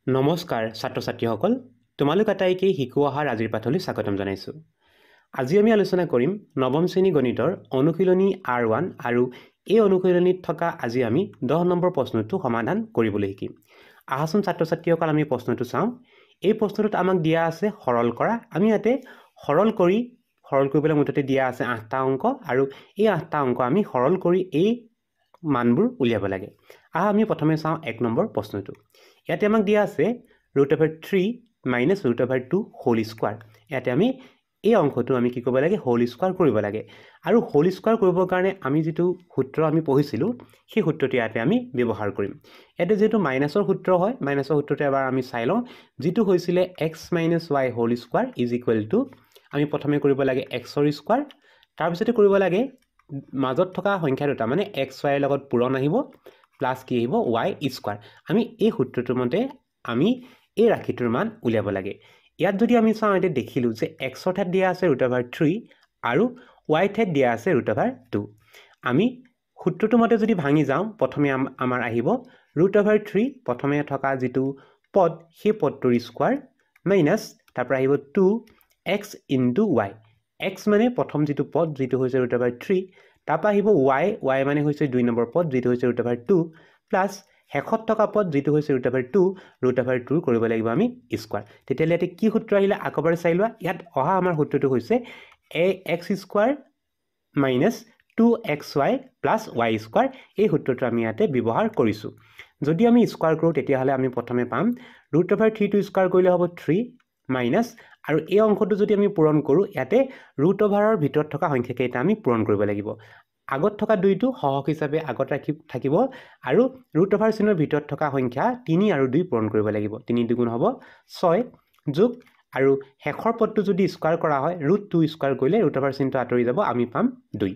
নমস্কাৰ ছাত্ৰ ছাত্ৰীসকল তোমালোক আটাইকে শিকোৱা অহাৰ আজিৰ পাঠলৈ স্বাগতম জনাইছোঁ। আজি আমি আলোচনা কৰিম নৱম শ্ৰেণী গণিতৰ অনুশীলনী R1 আৰু এই অনুশীলনীত থকা আজি আমি 10 নম্বৰ প্ৰশ্নটো সমাধান কৰিবলৈ শিকিম। আহাচোন ছাত্ৰ ছাত্ৰীসকল আমি প্ৰশ্নটো চাওঁ। এই প্ৰশ্নটোত আমাক দিয়া আছে সৰল কৰা। আমি ইয়াতে সৰল কৰিবলৈ মুঠতে দিয়া আছে 8টা অংক আৰু এই 8টা অংক আমি সৰল কৰি এই মানবোৰ উলিয়াব লাগে। আমি প্ৰথমে চাওঁ 1 নম্বৰ প্ৰশ্নটো। ইয়াতে আমাক দিয়া আছে √3 - √2 হোল স্কোৱাৰ। ইয়াতে আমি এই অংকটো আমি কি কৰিব লাগে হোল স্কোৱাৰ কৰিব লাগে আৰু হোল স্কোৱাৰ কৰিবৰ কাৰণে আমি যিটো সূত্ৰ আমি পঢ়িছিলোঁ সেই সূত্ৰটো ইয়াতে আমি ব্যৱহাৰ কৰিম। ইয়াতে যেহেতু মাইনাছৰ সূত্ৰ হয়, মাইনাছৰ সূত্ৰটো এবাৰ আমি চাই লওঁ, যিটো হৈছিলে x - y whole square is equal to আমি প্ৰথমে কৰিব লাগে xৰ স্কোৱাৰ, তাৰপিছতে কৰিব লাগে মাজত থকা সংখ্যা দুটা মানে x y ৰ লগত পূৰণ আহিব প্লাছ কি আহিব y স্কোৱাৰ। আমি এই সূত্ৰটোৰ মতে আমি এই ৰাশিটোৰ মান উলিয়াব লাগে। ইয়াত যদি আমি চাওঁ এতিয়া দেখিলোঁ যে xৰ ঠাইত দিয়া আছে √3 আৰু y ঠাইত দিয়া আছে √2। আমি সূত্ৰটোৰ মতে যদি ভাঙি যাওঁ প্ৰথমে আমাৰ আহিব √3 প্ৰথমে থকা যিটো পদ সেই পদটোৰ স্কোৱাৰ মাইনাছ তাৰপৰা আহিব 2x * y। x মানে প্ৰথম যিটো পদ যিটো হৈছে √3, তাৰপৰা আহিব y মানে হৈছে 2 নম্বৰ পদ যিটো হৈছে √2 প্লাছ শেষত থকা পদ যিটো হৈছে √2 কৰিব লাগিব আমি স্কোৱাৰ। তেতিয়াহ'লে ইয়াতে কি সূত্ৰ আহিলে আকবাৰ চাই লোৱা। ইয়াত অহা আমাৰ সূত্ৰটো হৈছে x square minus 2xy plus y square. এই সূত্ৰটো আমি ইয়াতে ব্যৱহাৰ কৰিছোঁ। যদি আমি স্কোৱাৰ কৰোঁ তেতিয়াহ'লে আমি প্ৰথমে পাম √3টো স্কোৱাৰ কৰিলে হ'ব 3 মাইনাছ আৰু এই অংশটো যদি আমি পূৰণ কৰোঁ ইয়াতে ৰুট অভাৰৰ ভিতৰত থকা সংখ্যাকেইটা আমি পূৰণ কৰিব লাগিব। আগত থকা 2টো সহগ হিচাপে আগত থাকিব আৰু ৰুট অভাৰ চিনৰ ভিতৰত থকা সংখ্যা 3 আৰু 2 পূৰণ কৰিব লাগিব। 3 2 গুণ হ'ব 6 যোগ আৰু শেষৰ পদটো যদি স্কোৱাৰ কৰা হয় √2 স্কোৱাৰ কৰিলে ৰুট অভাৰ চিনটো আঁতৰি যাব, আমি পাম 2।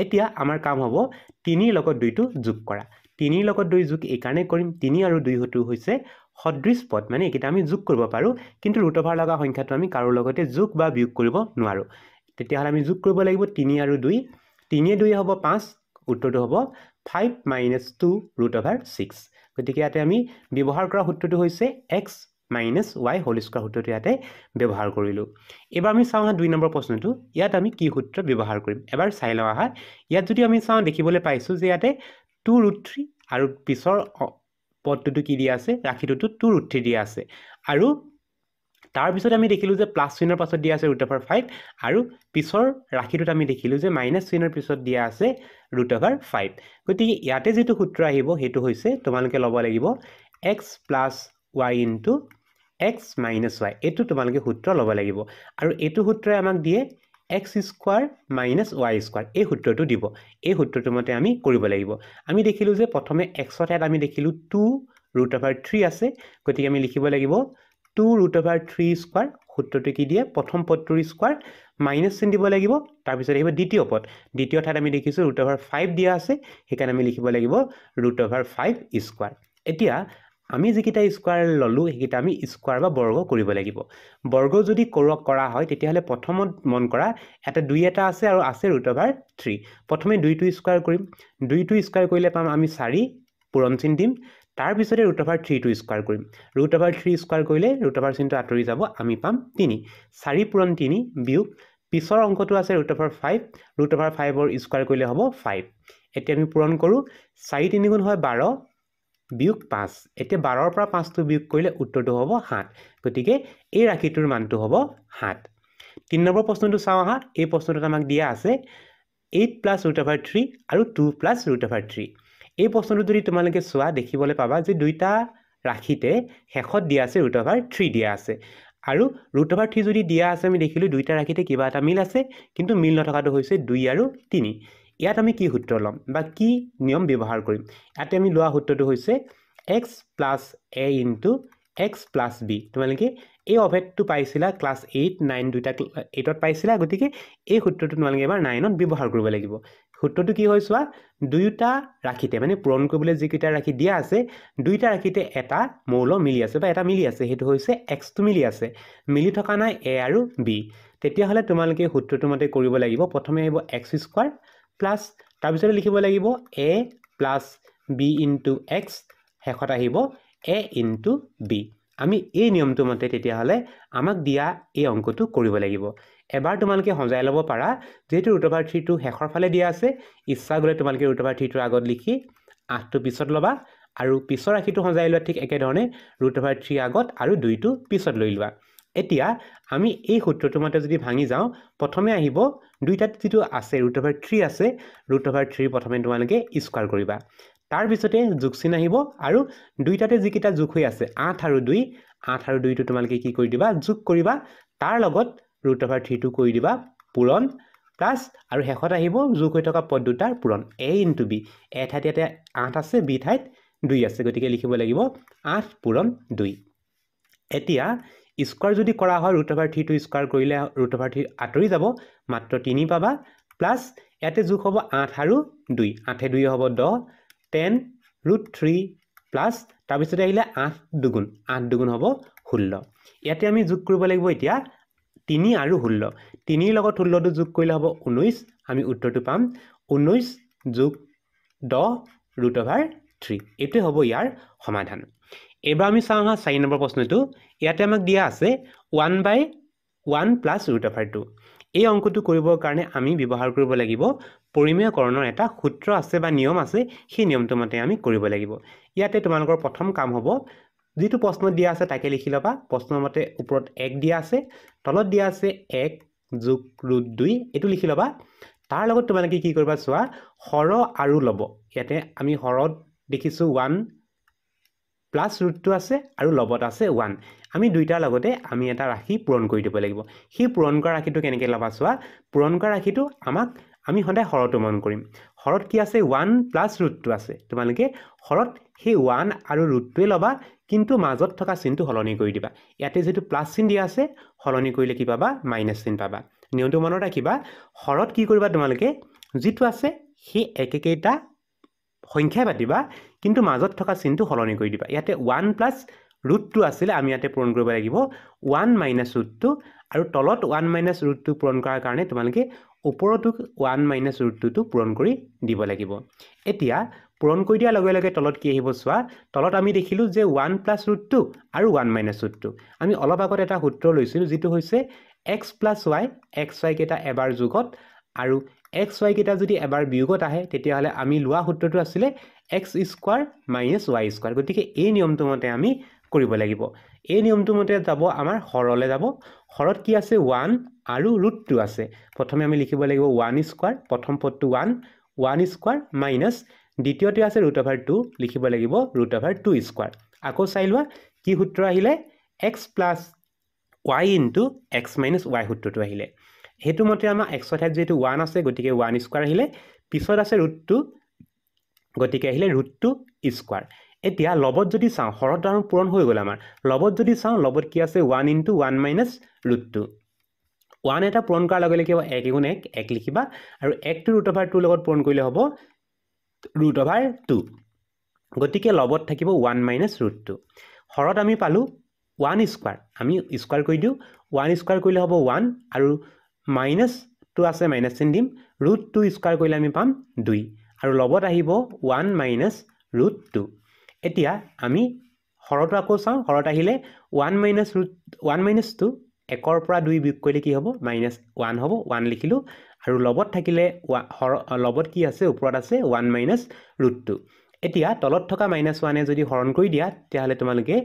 এতিয়া আমাৰ কাম হ'ব 3ৰ লগত 2টো যোগ কৰা। 3ৰ লগত 2 যোগ এইকাৰণে কৰিম 3 আৰু 2 হয়তো হৈছে সদৃশ পদ, মানে এইকেইটা আমি যোগ কৰিব পাৰোঁ, কিন্তু ৰুট অভাৰ লগা সংখ্যাটো আমি কাৰো লগতে যোগ বা বিয়োগ কৰিব নোৱাৰোঁ। তেতিয়াহ'লে আমি যোগ কৰিব লাগিব 3 আৰু 2। 3 2 হ'ব 5, উত্তৰটো হ'ব 5 - 2 √6। গতিকে ইয়াতে আমি ব্যৱহাৰ কৰা সূত্ৰটো হৈছে x - y হোল স্কোৱাৰ সূত্ৰটো ইয়াতে ব্যৱহাৰ কৰিলোঁ। এবাৰ আমি চাওঁ 2 নম্বৰ প্ৰশ্নটো। ইয়াত আমি কি সূত্ৰ ব্যৱহাৰ কৰিম এবাৰ চাই লওঁ আহা। ইয়াত যদি আমি চাওঁ দেখিবলৈ পাইছোঁ যে ইয়াতে 2√3 আৰু পিছৰ পদটোতো কি দিয়া আছে ৰাশিটোতো 2√3 দিয়া আছে আৰু তাৰপিছত আমি দেখিলোঁ যে প্লাছ চিনৰ পাছত দিয়া আছে √5 আৰু পিছৰ ৰাশিটোত আমি দেখিলোঁ যে মাইনাছ চিনৰ পিছত দিয়া আছে √5। গতিকে ইয়াতে যিটো সূত্ৰ আহিব সেইটো হৈছে তোমালোকে ল'ব লাগিব x + y * x - y। এইটো তোমালোকে সূত্ৰ ল'ব লাগিব আৰু এইটো সূত্ৰই আমাক দিয়ে x square minus y square. এই সূত্ৰটো দিব, এই সূত্ৰটোৰ মতে আমি কৰিব লাগিব। আমি দেখিলোঁ যে প্ৰথমে xৰ ঠাইত আমি দেখিলোঁ 2√3 আছে, গতিকে আমি লিখিব লাগিব 2√3 স্কোৱাৰ। সূত্ৰটো কি দিয়ে প্ৰথম পদটোৰ স্কোৱাৰ মাইনাছ চিন দিব লাগিব, তাৰপিছত আহিব দ্বিতীয় পদ। দ্বিতীয় ঠাইত আমি দেখিছোঁ √5 দিয়া আছে, সেইকাৰণে আমি লিখিব লাগিব √5 স্কোৱাৰ। এতিয়া আমি যিকেইটা স্কোৱাৰ ল'লোঁ সেইকেইটা আমি স্কোৱাৰ বা বৰ্গ কৰিব লাগিব। বৰ্গ যদি কৰা হয় তেতিয়াহ'লে প্ৰথমত মন কৰা এটা 2 এটা আছে আৰু আছে √3। প্ৰথমে 2টো স্কোৱাৰ কৰিম, 2টো স্কোৱাৰ কৰিলে পাম আমি 4 পূৰণ চিন দিম, তাৰপিছতে √3টো স্কোৱাৰ কৰিম। √3 স্কোৱাৰ কৰিলে ৰুট অভাৰ চিনটো আঁতৰি যাব, আমি পাম 3। 4 পূৰণ 3 বিয়োগ পিছৰ অংকটো আছে √5, √5ৰ স্কোৱাৰ কৰিলে হ'ব 5। এতিয়া আমি পূৰণ কৰোঁ 4 3 গুণ হয় 12 বিয়োগ 5। এতিয়া 12ৰ পৰা 5টো বিয়োগ কৰিলে উত্তৰটো হ'ব 7। গতিকে এই ৰাশিটোৰ মানটো হ'ব 7। 3 নম্বৰ প্ৰশ্নটো চাওঁ আহা। এই প্ৰশ্নটোত আমাক দিয়া আছে 8 + √3 আৰু 2 + √3। এই প্ৰশ্নটো যদি তোমালোকে চোৱা দেখিবলৈ পাবা যে দুইটা ৰাশিতে শেষত দিয়া আছে √3 দিয়া আছে আৰু √3 যদি দিয়া আছে আমি দেখিলোঁ দুইটা ৰাশিতে কিবা এটা মিল আছে, কিন্তু মিল নথকাটো হৈছে 2 আৰু 3। ইয়াত আমি কি সূত্ৰ ল'ম বা কি নিয়ম ব্যৱহাৰ কৰিম? ইয়াতে আমি লোৱা সূত্ৰটো হৈছে x + a * x + b। তোমালোকে এই অভেদটো পাইছিলা ক্লাছ 8 9 দুইটা 8ত পাইছিলা, গতিকে এই সূত্ৰটো তোমালোকে এবাৰ 9ত ব্যৱহাৰ কৰিব লাগিব। সূত্ৰটো কি হয় চোৱা, দুয়োটা ৰাশিতে মানে পূৰণ কৰিবলৈ যিকেইটা ৰাশি দিয়া আছে দুইটা ৰাশিতে এটা মৌল মিলি আছে বা এটা মিলি আছে, সেইটো হৈছে xটো মিলি আছে, মিলি থকা নাই a আৰু b। তেতিয়াহ'লে তোমালোকে সূত্ৰটো মতে কৰিব লাগিব প্ৰথমে আহিব x স্কোৱাৰ প্লাছ তাৰপিছতে লিখিব লাগিব a + b * x, শেষত আহিব a * b। আমি এই নিয়মটো মতে তেতিয়াহ'লে আমাক দিয়া এই অংকটো কৰিব লাগিব এবাৰ তোমালোকে সজাই ল'ব পাৰা যেহেতু √3 টো শেষৰ ফালে দিয়া আছে ইচ্ছা গ'লে তোমালোকে √3 টোৰ আগত লিখি 8টো পিছত ল'বা আৰু পিছৰ ৰাশিটো সজাই লোৱা ঠিক একেধৰণে √3 আগত আৰু 2টো পিছত লৈ লোৱা এতিয়া আমি এই সূত্ৰটো মতে যদি ভাঙি যাওঁ প্ৰথমে আহিব দুইটাত যেটো আছে √3 আছে √3 প্ৰথমে তোমালোকে স্কয়াৰ কৰিবা তাৰ পিছতে যোগ চিন আহিব আৰু দুইটাতে যিকিটা যোগ হৈ আছে 8 আৰু 2 8 আৰু 2 টো তোমালোকে কি কৰি দিবা যোগ কৰিবা তাৰ লগত √3 টো কৰি দিবা পূৰণ প্লাস আৰু শেষত আহিব যোগ হৈ থকা পদ দুটাৰ পূৰণ a * b এ ঠাইত ইয়াতে 8 আছে b ঠাইত 2 আছে গতিকে লিখিব লাগিব 8 পূৰণ 2 এতিয়া স্কয়াৰ যদি কৰা হয় √3 টো স্কয়াৰ কৰিলে √3 আঁতৰি যাব মাত্ৰ 3 পাবা প্লাস ইয়াতে যোগ হ'ব 8 আৰু 2 8 এ 2 হ'ব 10 10 √3 প্লাস তাৰ পিছতে আহিলে 8 দুগুণ হ'ব 16 ইয়াতে আমি যোগ কৰিব লাগিব এতিয়া 3 আৰু 16 3 ৰ লগত 16 টো যোগ কৰিলে হ'ব 19 আমি উত্তৰটো পাম 19 যোগ 10 √3 এটো হ'ব ইয়াৰ সমাধান এবাৰ আমি চাওঁ হা 4 নম্বৰ প্ৰশ্নটো ইয়াতে আমাক দিয়া আছে 1/1 + √2 এই অংকটো কৰিবৰ কাৰণে আমি ব্যৱহাৰ কৰিব লাগিব পৰিমেয়কৰণৰ এটা সূত্ৰ আছে বা নিয়ম আছে সেই নিয়মটো মতে আমি কৰিব লাগিব ইয়াতে তোমালোকৰ প্ৰথম কাম হ'ব যেটো প্ৰশ্ন দিয়া আছে তাকে লিখি লবা প্ৰশ্নৰ মতে ওপৰত 1 দিয়া আছে তলত দিয়া আছে 1 যোগ √2 এটো লিখি লবা তাৰ লগত তোমালোকে কি কৰিবা চোৱা হৰ আৰু লব ইয়াতে আমি হৰত দেখিছো 1 প্লাস √2 আছে আৰু লবত আছে 1 আমি দুইটাৰ লগতে আমি এটা ৰাশি পূৰণ কৰি দিব লাগিব সেই পূৰণ কৰা ৰাশিটো কেনেকৈ লবা চোৱা পূৰণ কৰা ৰাশিটো আমাক আমি সদায় হৰটো মন কৰিম হৰত কি আছে 1 প্লাস √2 আছে তোমালোকে হৰত সেই 1 আৰু √2 লবা কিন্তু মাজত থকা চিনটো হলনি কৰি দিবা ইয়াতে যেটো প্লাস চিন দিয়া আছে হলনি কৰিলে কি পাবা মাইনাস চিন পাবা নিয়মটো মনত ৰাখিবা হৰত কি কৰিবা তোমালোকে যেটো আছে সেই একেকেইটা সংখ্যা পাতিবা কিন্তু মাজত থকা চিনটো হলনি কৰি দিবা ইয়াতে 1 প্লাস √2 আছিল আমি ইয়াতে পূৰণ কৰিব লাগিব 1 মাইনাস √2 আৰু তলত 1 মাইনাস √2 পূৰণ কৰাৰ কাৰণে তোমালোকে ওপৰটো 1 মাইনাস √2 টো পূৰণ কৰি দিব লাগিব এতিয়া পূৰণ কৰি দিয়াৰ লগে লগে তলত কি আহিব চোৱা তলত আমি দেখিলো যে 1 প্লাস √2 আৰু 1 মাইনাস √2 আমি অলপ আগত এটা সূত্ৰ লৈছিলো যেটো হৈছে x প্লাস y xy কেটা এবাৰ যোগত আৰু xy কেটা যদি এবাৰ বিয়োগত আহে তেতিয়া হলে আমি লোৱা সূত্ৰটো আছিল x square minus y square গতিকে এই নিয়মটো মতে আমি কৰিব লাগিব এই নিয়মটো মতে যাব আমাৰ হৰলে যাব হৰত কি আছে 1 আৰু √2 আছে প্ৰথমে আমি লিখিব লাগিব 1 স্কয়াৰ প্ৰথম পদটো 1 স্কয়াৰ মাইনাস দ্বিতীয়তে আছে √2 লিখিব লাগিব √2 স্কয়াৰ আকৌ চাই লোৱা কি সূত্ৰ আহিলে x + y * x - y সূত্ৰটো আহিলে হেতু মতে আমাৰ x ৰ ঠাইত যেটো 1 আছে গতিকে 1 স্কয়াৰ আহিলে পিছত আছে √2 গতিকে আহিলে √2 স্কয়াৰ এতিয়া লবত যদি চাও হৰত আৰু পূৰণ হৈ গল আমাৰ লবত যদি চাও লবত কি আছে 1 * 1 - √2 1 এটা পূৰণ কৰাৰ লগে লগে 1 * 1 1 লিখিবা আৰু 1 টো √2 লগত পূৰণ কৰিলে হ'ব √2 গতিকে লবত থাকিব 1 - √2 হৰত আমি পালো 1 স্কয়াৰ আমি স্কয়াৰ কৰি দিও 1 স্কয়াৰ কৰিলে হ'ব 1 আৰু মাইনাস টো আছে মাইনাস চিন দিম √2 স্কয়াৰ কৰিলে আমি পাম 2 আৰু লবত আহিব 1 - √2 এতিয়া আমি হৰটো আকৌ চাও হৰত আহিলে 1 - 2 1 ৰ পৰা 2 বিয়োগ কৰিলে কি হ'ব -1 হ'ব 1 লিখিলো আৰু লবত থাকিলে লবত কি আছে ওপৰত আছে 1 - √2 এতিয়া তলত থকা -1 এ যদি হৰণ কৰি দিয়া তেতিয়াহলে তোমালোকে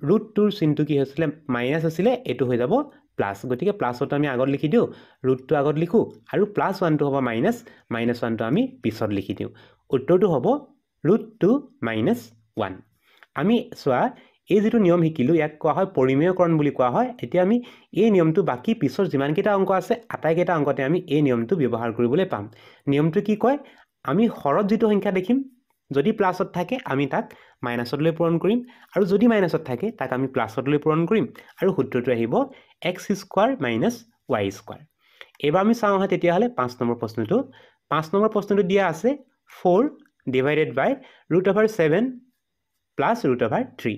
√2 ৰ চিনটো কি হৈছিলে মাইনাস আছিল এটো হৈ যাব প্লাস গতিকে প্লাসটো আমি আগত লিখি দিও √2 আগত লিখো আৰু +1 টো হ'ব মাইনাস -1 টো আমি পিছত লিখি দিও উত্তৰটো হ'ব √2 - 1 আমি সোৱা এই যেটো নিয়ম শিকিলো ইয়াক কোৱা হয় পৰিমেয়কৰণ বুলি কোৱা হয় এতিয়া আমি এই নিয়মটো বাকি পিছৰ যিমান কেইটা অংক আছে আটাইকেইটা অংকতে আমি এই নিয়মটো ব্যৱহাৰ কৰিবলৈ পাম নিয়মটো কি কয় আমি হৰত যেটো সংখ্যা দেখিম যদি প্লাসত থাকে আমি তাক মাইনাসত লৈ পূৰণ কৰিম আৰু যদি মাইনাসত থাকে তাক আমি প্লাসত লৈ পূৰণ কৰিম আৰু সূত্ৰটো আহিব x square minus y square এবাৰ আমি চাওঁ হা তেতিয়া হলে 5 নম্বৰ প্ৰশ্নটো 5 নম্বৰ প্ৰশ্নটো দিয়া আছে 4 / √7 প্লাস √3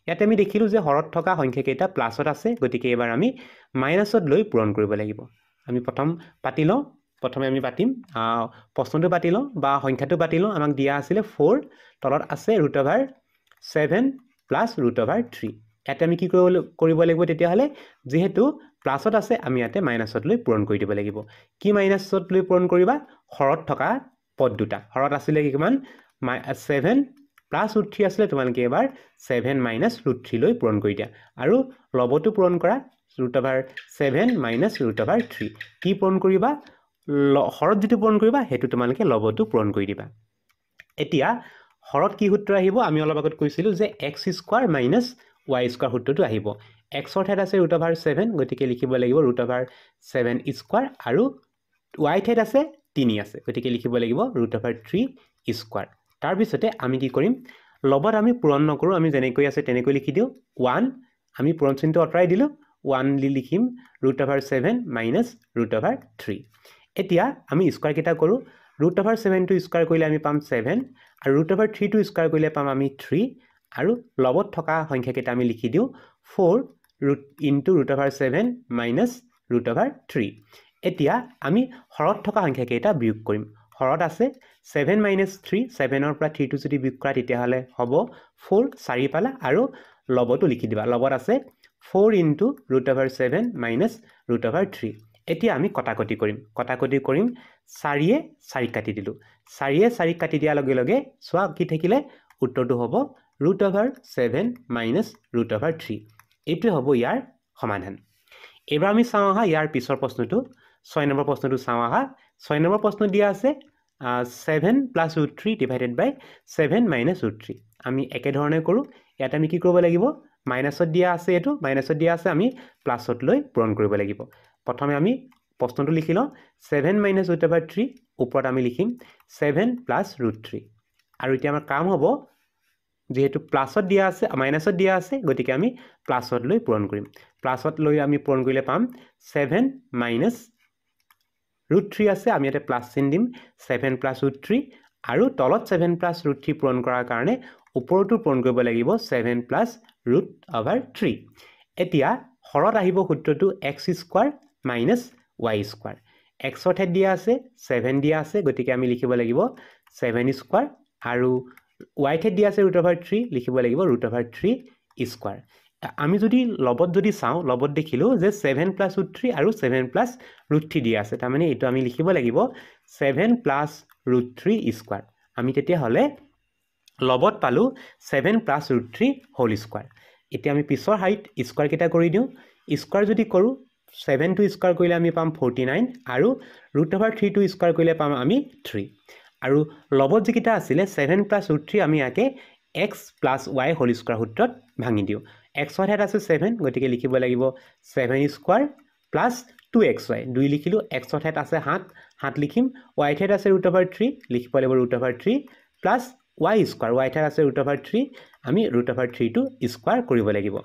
ইয়াতে আমি দেখিলো যে হৰত থকা সংখ্যা কেইটা প্লাসত আছে গতিকে এবাৰ আমি মাইনাসত লৈ পূৰণ কৰিব লাগিব আমি প্ৰথম পাতি লওঁ প্ৰথমে আমি পাতিম প্ৰশ্নটো পাতি লওঁ বা সংখ্যাটো পাতি লওঁ আমাক দিয়া আছিল 4 তলত আছে √7 প্লাস √3 ইয়াতে আমি কি কৰিব লাগিব তেতিয়াহ'লে যেহেতু প্লাছত আছে আমি ইয়াতে মাইনাছত লৈ পূৰণ কৰি দিব লাগিব কি মাইনাছত লৈ পূৰণ কৰিবা হৰত থকা পদ দুটা হৰত আছিলে কিমান 7 প্লাছ √3 আছিলে তোমালোকে এবাৰ 7 মাইনাছ √3 লৈ পূৰণ কৰি দিয়া আৰু লবটো পূৰণ কৰা √7 মাইনাছ √3 কি পূৰণ কৰিবা হৰত যেটো পূৰণ কৰিবা হেতু তোমালোকে লবটো পূৰণ কৰি দিবা এতিয়া হৰত কি সূত্ৰ আহিব আমি অলপ আগত কৈছিলো যে x² মাইনাছ y² সূত্ৰটো আহিব x ৰ ঠাইত আছে √7 গতিকে লিখিব লাগিব √7² আৰু y ঠাইত আছে 3 আছে গতিকে লিখিব লাগিব √3² তাৰ পিছতে আমি কি কৰিম লবত আমি পূৰণ নকৰো আমি যেনেকৈ আছে তেনেকৈ লিখি দিও 1 আমি পূৰণ চিহ্নটো অতৰাই দিলো 1 লিখিম √7 মাইনাছ √3 এতিয়া আমি স্কয়াৰ কেটা কৰো √7 টো স্কয়াৰ কৰিলে আমি পাম 7 আৰু √3 টো স্কয়াৰ কৰিলে পাম আমি 3 আৰু লবত থকা সংখ্যা কেটা আমি লিখি দিও 4 √7 মাইনাছ √3 এতিয়া আমি হৰত থকা সংখ্যা কেটা বিয়োগ কৰিম হৰত আছে 7 মাইনাছ 3 7 ৰ পৰা 3 টো যদি বিয়োগ কৰা তেতিয়া হলে হ'ব 4 4 পালা আৰু লবটো লিখি দিবা লবত আছে 4 √7 মাইনাছ √3 এতিয়া আমি কটাকটি কৰিম 4 এ 4 কাটি দিলো 4 এ 4 কাটি দিয়া লগে লগে সোৱা কি থাকিলে উত্তৰটো হ'ব √7 মাইনাছ √3 এইটো হ'ব ইয়াৰ সমাধান এবাৰ আমি চাওঁ আহা ইয়াৰ পিছৰ প্ৰশ্নটো 6 নম্বৰ প্ৰশ্নটো চাওঁ আহা 6 নম্বৰ প্ৰশ্ন দিয়া আছে 7 plus √3 divided by 7 minus √3 আমি একে ধৰণে কৰো ইয়াত আমি কি কৰিব লাগিব মাইনাসত দিয়া আছে এটো মাইনাসত দিয়া আছে আমি প্লাসত লৈ পূৰণ কৰিব লাগিব প্ৰথমে আমি প্ৰশ্নটো লিখি লওঁ 7 minus √3 ওপৰত আমি লিখিম 7 plus √3 আৰু এতিয়া আমাৰ কাম হ'ব যেহেতু প্লাসত দিয়া আছে মাইনাসত দিয়া আছে গতিকে আমি প্লাসত লৈ পূৰণ কৰিম প্লাসত লৈ আমি পূৰণ কৰিলে পাম 7 minus √3 আছে আমি এটা প্লাস চিন দিম 7 plus √3 আৰু তলত 7 plus √3 পূৰণ কৰাৰ কাৰণে ওপৰটো পূৰণ কৰিব লাগিব 7 plus √3 এতিয়া হৰত আহিব সূত্ৰটো x² minus y² x ৰ ঠাইত দিয়া আছে 7 দিয়া আছে গতিকে আমি লিখিব লাগিব 7² আৰু y ঠাইত দিয়া আছে √3 লিখিব লাগিব √3² আমি যদি লবত যদি চাওঁ লবত দেখিলো যে 7 plus √3 আৰু 7 plus √3 দিয়া আছে তাৰ মানে এটো আমি লিখিব লাগিব 7 plus √3² আমি তেতিয়া হলে লবত পালো 7 plus √3 whole square এতিয়া আমি পিছৰ হাইট স্কয়াৰ কেটা কৰি দিও স্কয়াৰ যদি কৰো 7 টো স্কয়াৰ কৰিলে আমি পাম 49 আৰু √3 টো স্কয়াৰ কৰিলে পাম আমি 3 আৰু লবত যিকিটা আছিল 7 plus √3 আমি ইয়াকে x plus y whole square সূত্ৰত ভাঙি দিও x ৰ ঠাইত আছে 7 গতিকে লিখিব লাগিব 7² plus 2xy 2 লিখিলো x ৰ ঠাইত আছে 7 7 লিখিম y ঠাইত আছে √3 লিখিব লাগিব √3 plus y² y ঠাইত আছে √3 আমি √3 টো স্কয়াৰ কৰিব লাগিব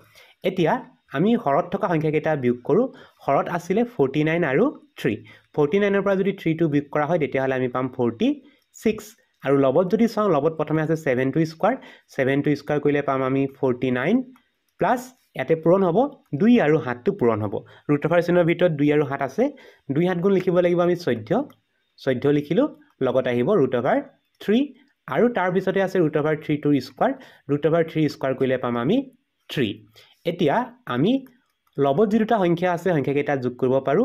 এতিয়া আমি হৰত থকা সংখ্যা কেটা বিয়োগ কৰো হৰত আছিল 49 আৰু 3 49 ৰ পৰা যদি 3 টো বিয়োগ কৰা হয় তেতিয়া হলে আমি পাম 46 আৰু লবত যদি চাওঁ লবত প্ৰথমে আছে 7 টো স্কয়াৰ 7 টো স্কয়াৰ কৰিলে পাম আমি 49 প্লাস ইয়াতে পূৰণ হ'ব 2 আৰু 7 টো পূৰণ হ'ব √3 চিনৰ ভিতৰত 2 আৰু 7 আছে 2 7 গুণ লিখিব লাগিব আমি 14 লিখিলো লগত আহিব √3 আৰু তাৰ পিছতে আছে √3 টো স্কয়াৰ √3 স্কয়াৰ কৰিলে পাম আমি 3 এতিয়া আমি লবত যেটা সংখ্যা আছে সংখ্যা কেটা যোগ কৰিব পাৰো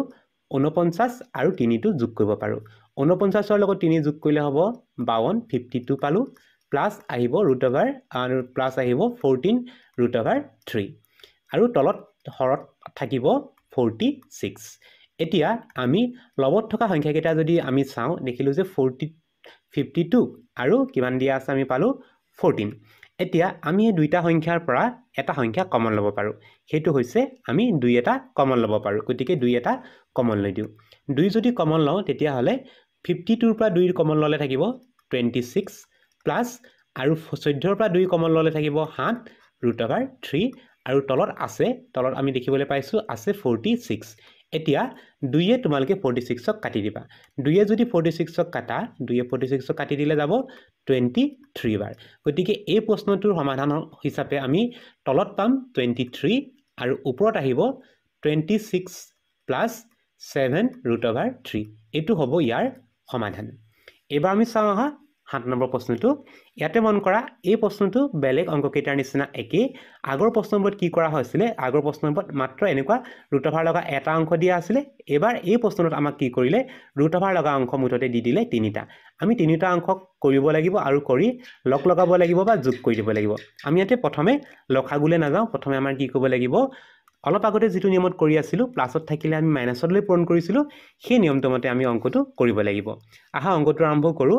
49 আৰু 3 টো যোগ কৰিব পাৰো 49 ৰ লগত 3 যোগ কৰিলে হ'ব 52 52 পালো প্লাস আহিব √3 আৰু প্লাস আহিব 14 √3 আৰু তলত হৰত থাকিব 46 এতিয়া আমি লবত থকা সংখ্যা কেটা যদি আমি চাওঁ দেখিলো যে 52 আৰু কিমান দিয়া আছে আমি পালো 14 এতিয়া আমি এই দুইটা সংখ্যাৰ পৰা এটা সংখ্যা কমন লব পাৰো হেতু হৈছে আমি 2 এটা কমন লব পাৰো গতিকে 2 এটা কমন লৈ দিও 2 যদি কমন লওঁ তেতিয়া হলে 52 ৰ পৰা 2 কমন ললে থাকিব 26 প্লাস আৰু 14 ৰ পৰা 2 কমন ললে থাকিব 7 √3 আৰু তলত আছে তলত আমি দেখিবলৈ পাইছো আছে 46 এতিয়া 2 এ তোমালকে 46 ক কাটি দিবা 2 এ যদি 46 ক কাটা 2 এ 46 ক কাটি দিলে যাব 23 বাৰ গতিকে এই প্ৰশ্নটোৰ সমাধান হিচাপে আমি তলত পাম 23 আৰু ওপৰত আহিব 26 plus 7 √3 এটো হ'ব ইয়াৰ সমাধান এবাৰ আমি চাওঁ আহা 7 নম্বৰ প্ৰশ্নটো ইয়াতে মন কৰা এই প্ৰশ্নটো বেলেগ অংককেইটাৰ নিচিনা একেই আগৰ প্ৰশ্নবোৰত কি কৰা হৈছিলে আগৰ প্ৰশ্নবোৰত মাত্ৰ এনেকুৱা ৰুট অভাৰ লগা এটা অংক দিয়া আছিলে এবাৰ এই প্ৰশ্নটোত আমাক কি কৰিলে ৰুট অভাৰ লগা অংক মুঠতে দি দিলে তিনিটা আমি তিনিটা অংক কৰিব লাগিব আৰু কৰি লগ লগাব লাগিব বা যোগ কৰি দিব লাগিব আমি ইয়াতে প্ৰথমে লখাগুলে নাযাওঁ প্ৰথমে আমাৰ কি কৰিব লাগিব অলপ আগতে যেটো নিয়মত কৰি আছিল প্লাছত থাকিলে আমি মাইনাছলৈ পূৰণ কৰিছিল সেই নিয়মটো মতে আমি অংকটো কৰিব লাগিব আহা অংকটো আৰম্ভ কৰো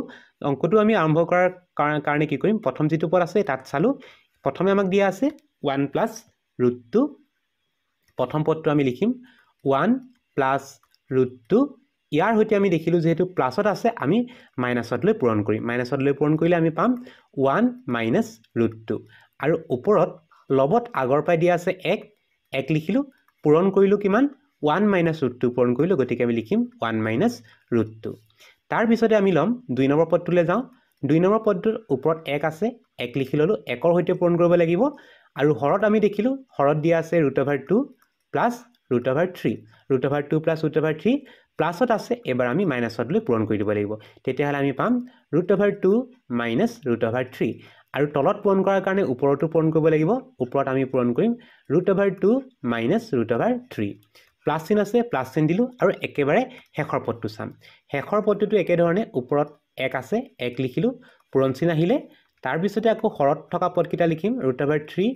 অংকটো আমি আৰম্ভ কৰাৰ কাৰণে কি কৰিম প্ৰথম যেটো পদ আছে তাত চালো প্ৰথমে আমাক দিয়া আছে 1 + √2 প্ৰথম পদটো আমি লিখিম 1 + √2 ইয়াৰ হৈতে আমি দেখিলো যেহেতু প্লাছত আছে আমি মাইনাছলৈ পূৰণ কৰিম মাইনাছলৈ পূৰণ কৰিলে আমি পাম 1 - √2 আৰু ওপৰত লবত আগৰ পাই দিয়া আছে 1 লিখিলো পূৰণ কৰিলো কিমান 1 - √2 পূৰণ কৰিলো গতিকে আমি লিখিম 1 - √2 তাৰ পিছতে আমি লম 2 নম্বৰ পদটোলৈ যাওঁ 2 নম্বৰ পদটোৰ ওপৰত 1 আছে 1 লিখি ললো 1ৰ হৈতে পূৰণ কৰিব লাগিব আৰু হৰত আমি দেখিলো হৰত দিয়া আছে √2 + √3 √2 + √3 প্লাছত আছে এবাৰ আমি মাইনাছলৈ পূৰণ কৰি দিব লাগিব তেতিয়াহলে আমি পাম √2 - √3 আৰু তলত পূৰণ কৰাৰ কাৰণে ওপৰতো পূৰণ কৰিব লাগিব ওপৰত আমি পূৰণ কৰিম √2 - √3 প্লাছ চিন আছে প্লাছ চিন দিলো আৰু একেবাৰে শেষৰ পদটো চাম শেষৰ পদটো একে ধৰণে ওপৰত 1 আছে 1 লিখিলো পূৰণ চিন আহিলে তাৰ পিছতে আকৌ হৰত থকা পদকিটা লিখিম √3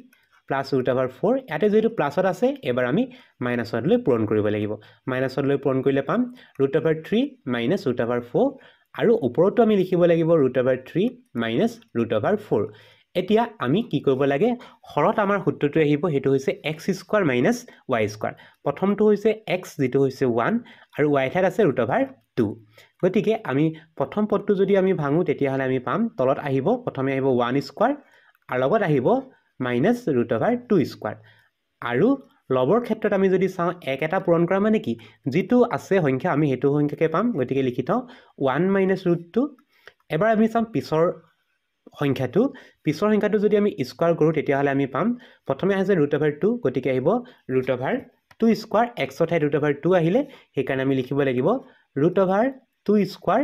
+ √4 ইয়াতে যেটো প্লাছত আছে এবাৰ আমি মাইনাছলৈ পূৰণ কৰিব লাগিব মাইনাছলৈ পূৰণ কৰিলে পাম √3 - √4 আৰু ওপৰতো আমি লিখিব লাগিব √3 - √4 এতিয়া আমি কি কৰিব লাগে হৰত আমাৰ সূত্ৰটো আহিব হেতু হৈছে x² - y² প্ৰথমটো হৈছে x যেটো হৈছে 1 আৰু y ঠাইত আছে √2 গতিকে আমি প্ৰথম পদটো যদি আমি ভাঙো তেতিয়াহলে আমি পাম তলত আহিব প্ৰথমে আহিব 1² আৰু লগত আহিব -√2² আৰু লবৰ ক্ষেত্ৰত আমি যদি চাওঁ এক এটা পূৰণ কৰা মানে কি যেটো আছে সংখ্যা আমি হেতু সংখ্যাকে পাম গতিকে লিখি থওঁ 1 - √2 এবাৰ আমি চাম পিছৰ সংখ্যাটো যদি আমি স্কয়াৰ কৰো তেতিয়াহলে আমি পাম প্ৰথমে আছে √2 গতিকে আহিব √2² x ঠাইত √2 আহিলে সেইকাৰণে আমি লিখিব লাগিব √2²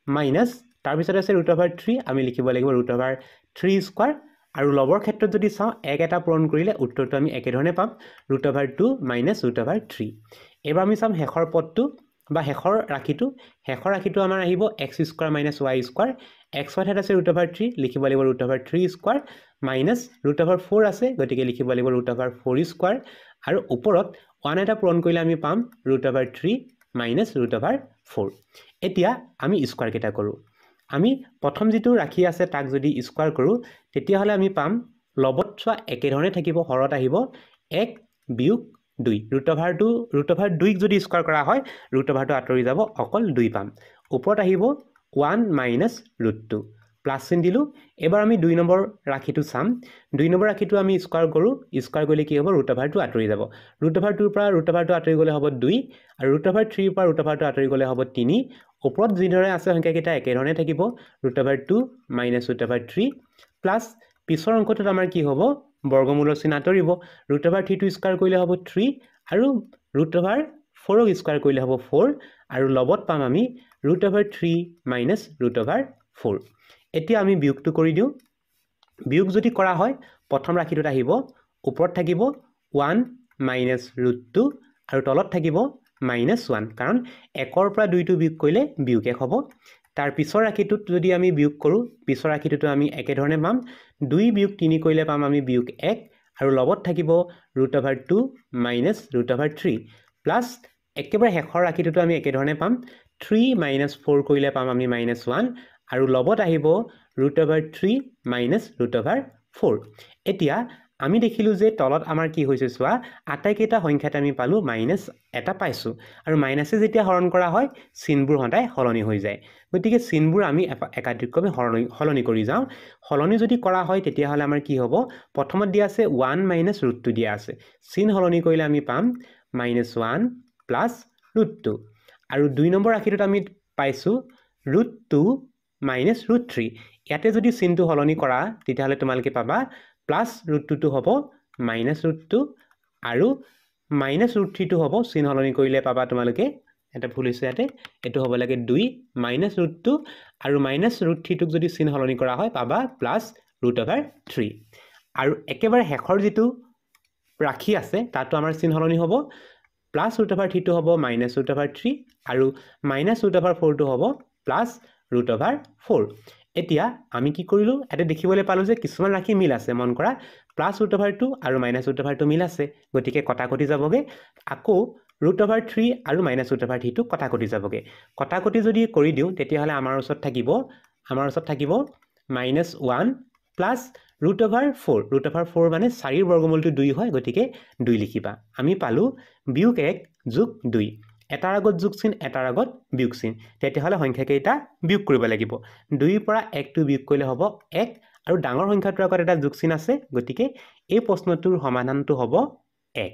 মাইনাছ তাৰ পিছত আছে √3 আমি লিখিব লাগিব √3² আৰু লবৰ ক্ষেত্ৰত যদি চাওঁ এক এটা পূৰণ কৰিলে উত্তৰটো আমি একে ধৰণে পাম √2 - √3 এবাৰ আমি চাম শেষৰ পদটো বা শেষৰ ৰাশিটো আমাৰ আহিব x² - y² x ঠাইত আছে √3 লিখিব লাগিব √3² মাইনাছ √4 আছে গতিকে লিখিব লাগিব √4² আৰু ওপৰত 1 এটা পূৰণ কৰিলে আমি পাম √3 - √4 এতিয়া আমি স্কয়াৰ কেটা কৰো আমি প্ৰথম যেটো ৰাখি আছে তাক যদি স্কয়াৰ কৰো তেতিয়াহলে আমি পাম লবত ছোৱা একে ধৰণে থাকিব হৰত আহিব 1 - 2 √2 যদি স্কয়াৰ কৰা হয় √2 আঁতৰি যাব অকল 2 পাম ওপৰত আহিব 1 - √2 প্লাছ চিন দিলো এবাৰ আমি 2 নম্বৰ ৰাখিটো চাম 2 নম্বৰ ৰাখিটো আমি স্কয়াৰ কৰো স্কয়াৰ কৰিলে কি হ'ব √2 আঁতৰি যাব √2 পৰা √2 আঁতৰি গলে হ'ব 2 আৰু √3 পৰা √2 আঁতৰি গলে হ'ব 3 ওপৰত যিদৰে আছে সংখ্যাকেইটা একে ধৰণে থাকিব √2 - √3 প্লাছ পিছৰ অংকটোত আমাৰ কি হ'ব বৰ্গমূলৰ চিন আঁতৰিব √3 টো স্কয়াৰ কৰিলে হ'ব 3 আৰু √4 ক স্কয়াৰ কৰিলে হ'ব 4 আৰু লবত পাম আমি √3 - √4 এতিয়া আমি বিয়োগটো কৰি দিও বিয়োগ যদি কৰা হয় প্ৰথম ৰাশিটোত আহিব ওপৰত থাকিব 1 - √2 আৰু তলত থাকিব -1 কাৰণ 1ৰ পৰা 2টো বিয়োগ কৰিলে বিয়োগ 1 হ'ব তাৰ পিছৰ ৰাশিটোত যদি আমি বিয়োগ কৰো পিছৰ ৰাশিটোটো আমি একে ধৰণে পাম 2 বিয়োগ 3 কৰিলে পাম আমি বিয়োগ 1 আৰু লগত থাকিব √2 - √3 প্লাছ একেবাৰে শেষৰ ৰাশিটোটো আমি একে ধৰণে পাম 3 - 4 কৰিলে পাম আমি -1 আৰু লগত আহিব √3 - √4 এতিয়া আমি দেখিলো যে তলত আমাৰ কি হৈছে চোৱা আটাইকেইটা সংখ্যাত আমি পালো মাইনাস এটা পাইছো আৰু মাইনাসে যেতিয়া হৰণ কৰা হয় চিনবোৰ হদাই হলনি হৈ যায় গতিকে চিনবোৰ আমি একাধিক্ৰমে হলনি কৰি যাওঁ হলনি যদি কৰা হয় তেতিয়া হলে আমাৰ কি হ'ব প্ৰথমত দিয়া আছে 1 - √2 দিয়া আছে চিন হলনি কৰিলে আমি পাম -1 + √2 আৰু 2 নম্বৰ ৰাশিটোত আমি পাইছো √2 - √3 ইয়াতে যদি চিনটো হলনি কৰা তেতিয়া হলে তোমালকে পাবা +√2 টো হ'ব -√2 আৰু -√3 টো হ'ব চিন হলনি কৰিলে পাবা তোমালকে এটা ভুল হৈছে ইয়াতে এটো হ'ব লাগে 2 -√2 আৰু -√3 টোক যদি চিন হলনি কৰা হয় পাবা +√3 আৰু একেবাৰে শেষৰ যেটো ৰাখি আছে তাতো আমাৰ চিন হলনি হ'ব +√3 টো হ'ব -√3 আৰু -√4 টো হ'ব +√4 এতিয়া আমি কি কৰিলো এটা দেখিবলৈ পালো যে কিছুমান ৰাখি মিল আছে মন কৰা +√2 আৰু -√2 মিল আছে গতিকে কটাকটি যাবগে আকৌ √3 আৰু -√3 টো কটাকটি যাবগে কটাকটি যদি কৰি দিও তেতিয়া হলে আমাৰ ওচৰত থাকিব -1 +√4 মানে 4 ৰ বৰ্গমূলটো 2 হয় গতিকে 2 লিখিবা আমি পালো বিয়োগ 1 + 2 এটাৰ আগত যোগ চিন এটাৰ আগত বিয়োগ চিন তেতিয়া হলে সংখ্যা কেইটা বিয়োগ কৰিব লাগিব 2 ৰ পৰা 1 টো বিয়োগ কৰিলে হ'ব 1 আৰু ডাঙৰ সংখ্যাটোৰ আগত এটা যোগ চিন আছে গতিকে এই প্ৰশ্নটোৰ সমাধানটো হ'ব 1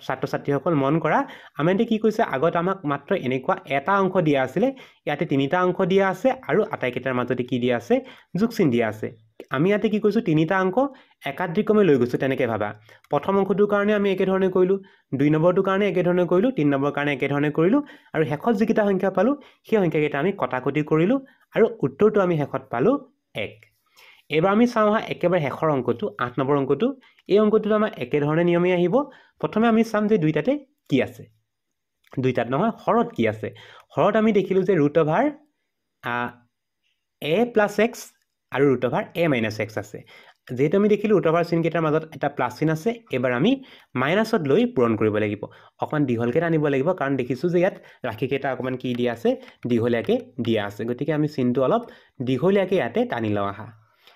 ছাত্ৰ ছাত্ৰীসকল মন কৰা আমি এতে কি কৈছে আগত আমাক মাত্ৰ এনেকুৱা এটা অংক দিয়া আছিল ইয়াতে তিনিটা অংক দিয়া আছে আৰু আটাইকেইটাৰ মাজতে কি দিয়া আছে যোগ চিন দিয়া আছে আমি ইয়াতে কি কৈছো তিনিটা অংক একাধিক্ৰমে লৈ গৈছো তেনেকৈ ভাবা প্ৰথম অংকটোৰ কাৰণে আমি একে ধৰণে কৰিলো 2 নম্বৰটোৰ কাৰণে একে ধৰণে কৰিলো 3 নম্বৰৰ কাৰণে একে ধৰণে কৰিলো আৰু শেষত যিকেইটা সংখ্যা পালো সেই সংখ্যাকেইটা আমি কটাকটি কৰিলো আৰু উত্তৰটো আমি শেষত পালো 1 এবাৰ আমি চাওঁ হা একেবাৰে শেষৰ অংকটো 8 নম্বৰ অংকটো এই অংকটোত আমাৰ একে ধৰণে নিয়মে আহিব প্ৰথমে আমি চাম যে দুইটাতে কি আছে দুইটাত নহয় হৰত কি আছে হৰত আমি দেখিলো যে a + x আৰু √a - x আছে যেহেতু আমি দেখিলো √r চিন কেইটাৰ মাজত এটা প্লাস চিন আছে এবাৰ আমি মাইনাসত লৈ পূৰণ কৰিব লাগিব অকমান দীঘলকে আনিব লাগিব কাৰণ দেখিছো যে ইয়াত ৰাখি কেইটা অকমান কি দিয়া আছে দীঘলীয়াকে দিয়া আছে গতিকে আমি চিনটো অলপ দীঘলীয়াকে ইয়াতে টানি লওঁ আহা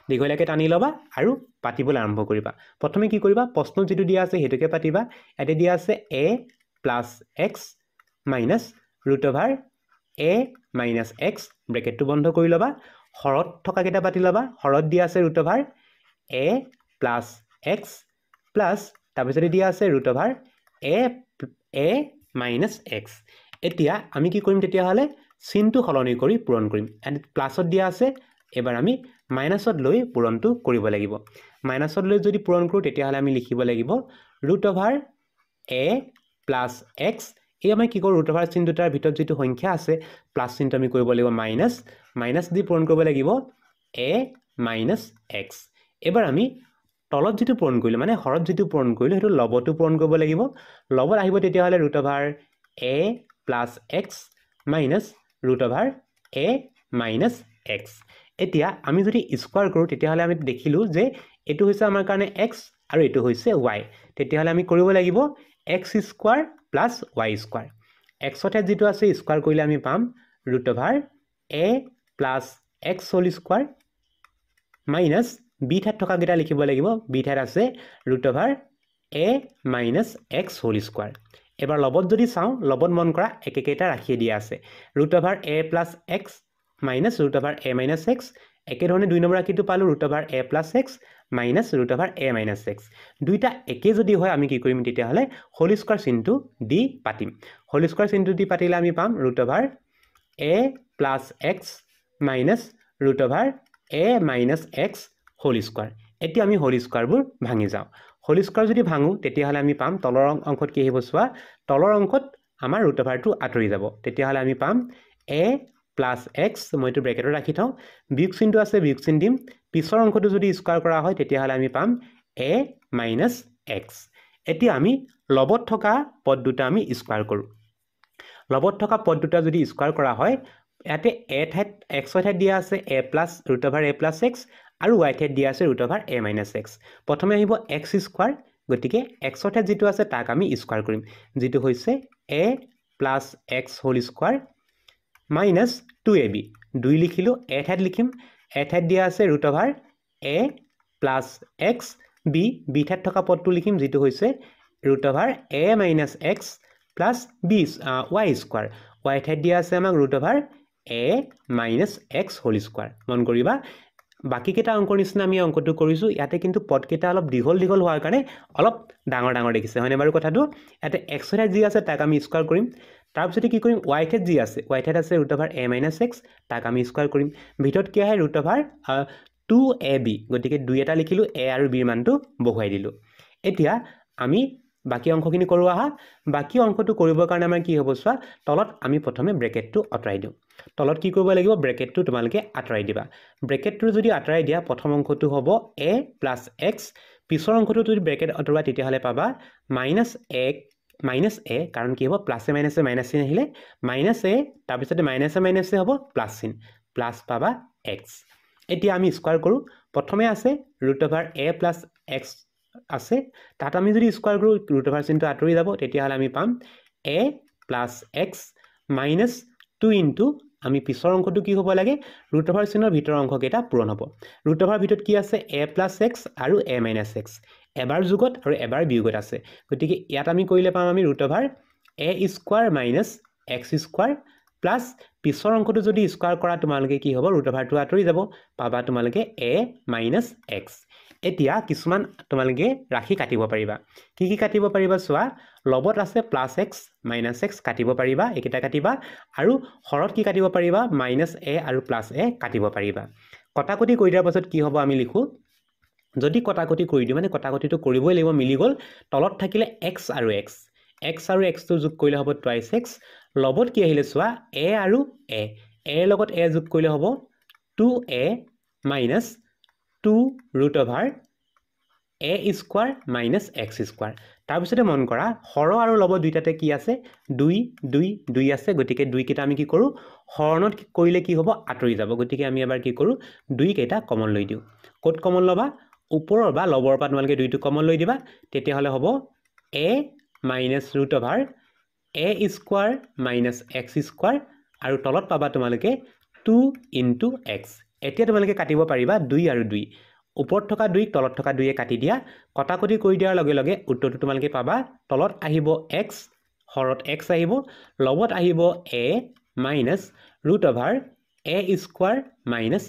দীঘলীয়াকে টানি লবা আৰু পাতিবলৈ আৰম্ভ কৰিবা প্ৰথমে কি কৰিবা প্ৰশ্ন যেটো দিয়া আছে হেতুকে পাতিবা এতে দিয়া আছে a + x - √a - x ব্ৰেকেটটো বন্ধ কৰি লবা হৰত থকা কেইটা পাতি লবা হৰত দিয়া আছে √a + x প্লাস তাৰপিছতে দিয়া আছে √a - x এতিয়া আমি কি কৰিম তেতিয়া হলে চিনটো সলনি কৰি পূৰণ কৰিম এণ্ড প্লাসত দিয়া আছে এবাৰ আমি মাইনাসত লৈ পূৰণটো কৰিব লাগিব মাইনাসত লৈ যদি পূৰণ কৰো তেতিয়া হলে আমি লিখিব লাগিব √a + x এই আমি কি কৰো √r চিন দুটাৰ ভিতৰত যেটো সংখ্যা আছে প্লাস চিনটো আমি কৰিব লাগিব মাইনাস দি পূৰণ কৰিব লাগিব a - x এবাৰ আমি তলত যেটো পূৰণ কৰিলো মানে হৰত যেটো পূৰণ কৰিলো হেতু লবটো পূৰণ কৰিব লাগিব লবত আহিব তেতিয়া হলে √a + x - √a - x এতিয়া আমি যদি স্কয়াৰ কৰো তেতিয়া হলে আমি দেখিলো যে এটো হৈছে আমাৰ কাৰণে x আৰু এটো হৈছে y তেতিয়া হলে আমি কৰিব লাগিব x² + y² x তে যেটো আছে স্কয়াৰ কৰিলে আমি পাম √a + x² মাইনাস b ঠাইত থকা কেইটা লিখিব লাগিব b ঠাইত আছে √a - x² এবাৰ লবত যদি চাও লবত মন কৰা একেকেইটা ৰাখি দিয়া আছে √a + x - √a - x একে ধৰণে 2 নম্বৰ ৰাখিটো পালো √a + x - √a - x দুইটা একে যদি হয় আমি কি কৰিম তেতিয়া হলে হোল স্কয়াৰ চিনটো দি পাতিম হোল স্কয়াৰ চিনটো দি পাতিলে আমি পাম √a + x - √a - x whole square এতিয়া আমি হোল স্কয়াৰবোৰ ভাঙি যাও হোল স্কয়াৰ যদি ভাঙো তেতিয়া হলে আমি পাম তলৰ অংকত কি আহিব চোৱা তলৰ অংকত আমাৰ √টো আতৰি যাব তেতিয়া হলে আমি পাম a + x মইটো ব্ৰেকেটত ৰাখি থওঁ বিয়োগ চিনটো আছে বিয়োগ চিন দিম পিছৰ অংকটো যদি স্কয়াৰ কৰা হয় তেতিয়া হলে আমি পাম a - x এতিয়া আমি লবত থকা পদ দুটা আমি স্কয়াৰ কৰো লবত থকা পদ দুটা যদি স্কয়াৰ কৰা হয় ইয়াতে a ঠাইত x ঠাইত দিয়া আছে a + √a + x আৰু y ঠাইত দিয়া আছে √a - x প্ৰথমে আহিব x² গতিকে x ঠাইত যেটো আছে তাক আমি স্কয়াৰ কৰিম যেটো হৈছে a + x² - 2ab 2 লিখিলো a ঠাইত লিখিম a ঠাইত দিয়া আছে √a + x b ঠাইত থকা পদটো লিখিম যেটো হৈছে √a - x + y² y ঠাইত দিয়া আছে আমাক √a - x² মন কৰিবা বাকি কেইটা অংকৰ নিচিনা আমি অংকটো কৰিছো ইয়াতে কিন্তু পদ কেইটা অলপ দীঘল হোৱাৰ কাৰণে অলপ ডাঙৰ দেখিছে হয়নে বাৰু কথাটো ইয়াতে x ঠাইত যি আছে তাক আমি স্কয়াৰ কৰিম তাৰপিছতে কি কৰিম y ঠাইত যি আছে y ঠাইত আছে √a - x তাক আমি স্কয়াৰ কৰিম ভিতৰত কি আহে √2ab গতিকে 2 এটা লিখিলো a আৰু b ৰ মানটো বহুৱাই দিলো এতিয়া আমি বাকি অংশখিনি কৰো আহা বাকি অংশটো কৰিবৰ কাৰণে আমাৰ কি হ'ব চোৱা তলত আমি প্ৰথমে ব্ৰেকেটটো আঁতৰাই দিওঁ তলত কি কৰিব লাগিব ব্ৰেকেটটো তোমালোকে আঁতৰাই দিবা ব্ৰেকেটটো যদি আঁতৰাই দিয়া প্ৰথম অংশটো হ'ব a + x পিছৰ অংশটো যদি ব্ৰেকেট আঁতৰোৱা তেতিয়াহলে পাবা -a কাৰণ কি হ'ব প্লাছে মাইনাছে মাইনাছ চিন আহিলে -a তাৰপিছতে মাইনাছে হ'ব প্লাছ চিন প্লাছ পাবা x এতিয়া আমি স্কয়াৰ কৰো প্ৰথমে আছে √a + x আছে তাত আমি যদি স্কয়াৰ কৰো √, চিনটো আঁতৰি যাব তেতিয়াহলে আমি পাম a + x - 2 ইনটু আমি পিছৰ অংশটো কি হ'ব লাগে √, চিনৰ ভিতৰৰ অংশকেইটা পূৰণ হ'ব √, ভিতৰত কি আছে a + x আৰু a - x এবাৰ যোগত আৰু এবাৰ বিয়োগত আছে গতিকে ইয়াত আমি কৰিলে পাম আমি √, a² - x² প্লাস পিছৰ অংকটো যদি স্কয়াৰ কৰা তোমালোকে কি হ'ব √টো আঁতৰি যাব পাবা তোমালোকে a - x এতিয়া কিছুমান তোমালোকে ৰাখি কাটিব পাৰিবা কি কাটিব পাৰিবা চোৱা লবত আছে +x - x কাটিব পাৰিবা একেটা কাটিবা আৰু হৰত কি কাটিব পাৰিবা -a আৰু +a কাটিব পাৰিবা কটাকটি কৰি দিয়াৰ পাছত কি হ'ব আমি লিখো যদি কটাকটি কৰি দিও মানে কটাকটিটো কৰিবই লাগিব মিলি গল তলত থাকিলে x আৰু x আৰু x টো যোগ কৰিলে হ'ব twice x লবত কি আহিলে চোৱা a আৰু a এৰ লগত a যোগ কৰিলে হ'ব 2a - 2 √, a² - x² তাৰ পিছতে মন কৰা হৰ আৰু লব দুইটাতে কি আছে 2 2 2 আছে গতিকে 2 কেইটা আমি কি কৰো হৰণত কৰিলে কি হ'ব আঁতৰি যাব গতিকে আমি এবাৰ কি কৰো 2 কেইটা কমন লৈ দিও ক'ত কমন লবা ওপৰৰ বা লবৰ পৰা তোমালোকে 2টো কমন লৈ দিবা তেতিয়া হলে হ'ব a - √, a² - x² আৰু তলত পাবা তোমালোকে 2 * x এতিয়া তোমালোকে কাটিব পাৰিবা 2 আৰু 2 ওপৰত থকা 2 তলত থকা 2 কাটি দিয়া কটাকটি কৰি দিয়াৰ লগে লগে উত্তৰটো তোমালোকে পাবা তলত আহিব x হৰত x আহিব লবত আহিব a - √, a²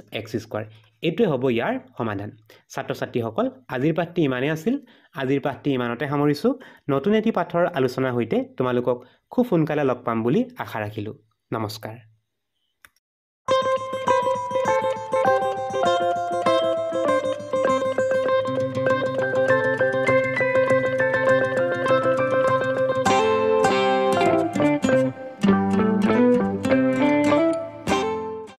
- x² এইটোৱে হ'ব ইয়াৰ সমাধান ছাত্ৰ ছাত্ৰীসকল আজিৰ পাঠটি ইমানে আছিল আজিৰ পাঠটি ইমানতে সামৰিছো নতুন এটি পাঠৰ আলোচনাৰ সৈতে তোমালোকক খুব সোনকালে লগ পাম বুলি আশা ৰাখিলো নমস্কাৰ